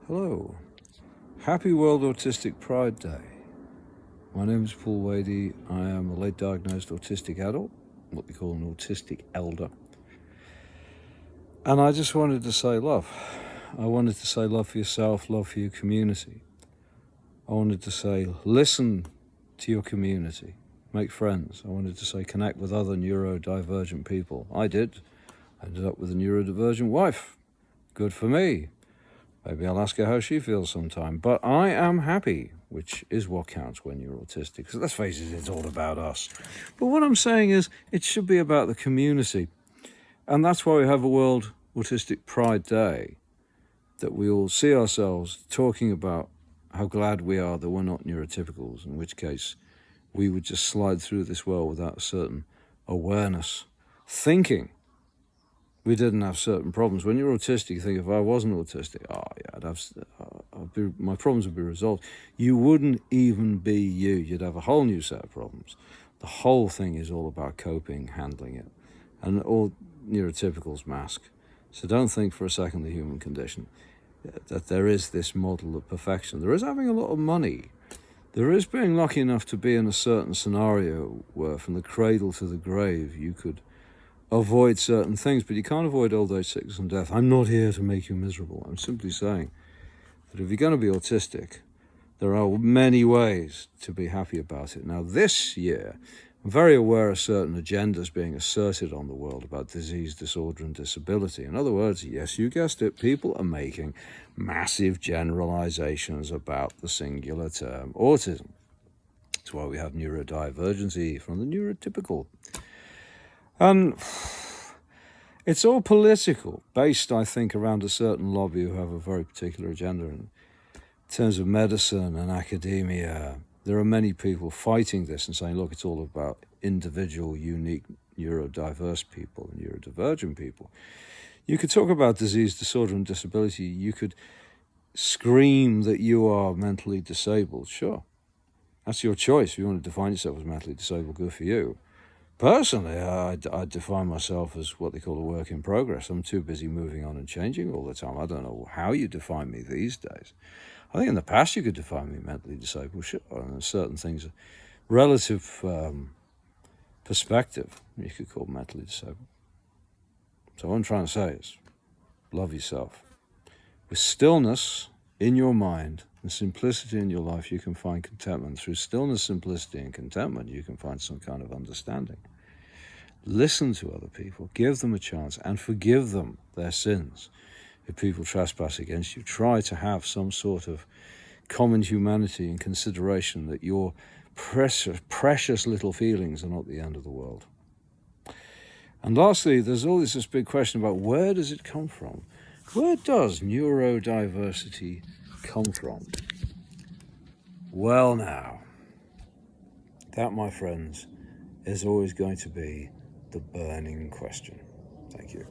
Hello. Happy World Autistic Pride Day. My name is Paul Wady. I am a late diagnosed autistic adult, what we call an autistic elder. And I just wanted to say love. I wanted to say love for yourself, love for your community. I wanted to say listen to your community, make friends. I wanted to say connect with other neurodivergent people. I did. I ended up with a neurodivergent wife. Good for me. Maybe I'll ask her how she feels sometime. But I am happy, which is what counts when you're autistic. Because let's face it, it's all about us. But what I'm saying is it should be about the community. And that's why we have a World Autistic Pride Day, that we all see ourselves talking about how glad we are that we're not neurotypicals, in which case we would just slide through this world without a certain awareness, thinking we didn't have certain problems. When you're autistic, you think, if I wasn't autistic, my problems would be resolved. You wouldn't even be you. You'd have a whole new set of problems. The whole thing is all about coping, handling it. And all neurotypicals mask. So don't think for a second the human condition, that there is this model of perfection. There is having a lot of money. There is being lucky enough to be in a certain scenario where from the cradle to the grave you could avoid certain things, but you can't avoid old age, sickness and death. I'm not here to make you miserable. I'm simply saying that if you're going to be autistic, there are many ways to be happy about it. Now this year, I'm very aware of certain agendas being asserted on the world about disease, disorder and disability. In other words, yes, you guessed it, people are making massive generalizations about the singular term autism. That's why we have neurodivergency from the neurotypical. And it's all political, based, I think, around a certain lobby who have a very particular agenda. In terms of medicine and academia, there are many people fighting this and saying, look, it's all about individual, unique, neurodiverse people, neurodivergent people. You could talk about disease, disorder, and disability. You could scream that you are mentally disabled. Sure, that's your choice. If you want to define yourself as mentally disabled, good for you. Personally, I define myself as what they call a work in progress. I'm too busy moving on and changing all the time. I don't know how you define me these days. I think in the past you could define me mentally disabled, sure, and certain things, relative perspective, you could call mentally disabled. So what I'm trying to say is, love yourself. With stillness in your mind and simplicity in your life, you can find contentment. Through stillness, simplicity, and contentment, you can find some kind of understanding. Listen to other people, give them a chance, and forgive them their sins. If people trespass against you, try to have some sort of common humanity and consideration that your precious little feelings are not the end of the world. And lastly, there's always this big question about where does it come from? Where does neurodiversity come from? Well now, that, my friends, is always going to be the burning question. Thank you.